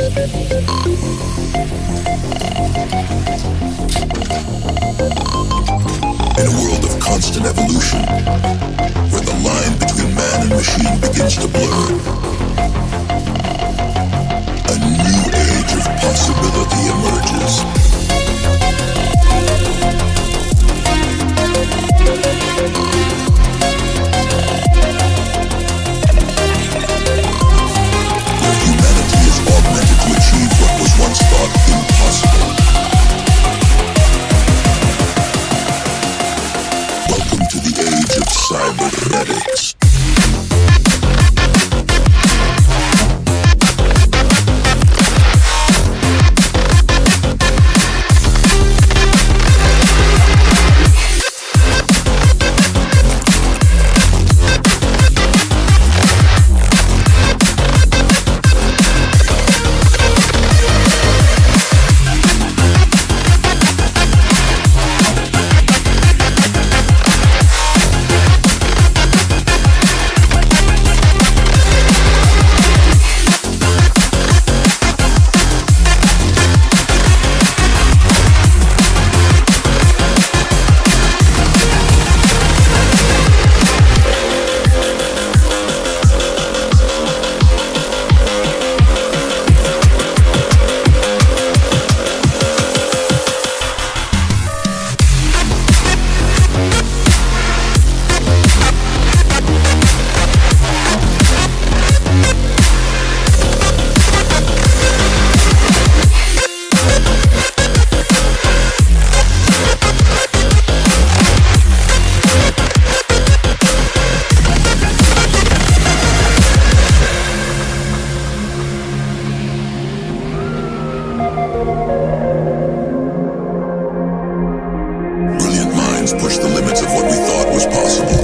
In a world of constant evolution, where the line between man and machine begins to blur, a new age of possibility emerges. Where humanity is augmented to achieve what was once thought impossible. Welcome to the age of cybernetics. Brilliant minds push the limits of what we thought was possible.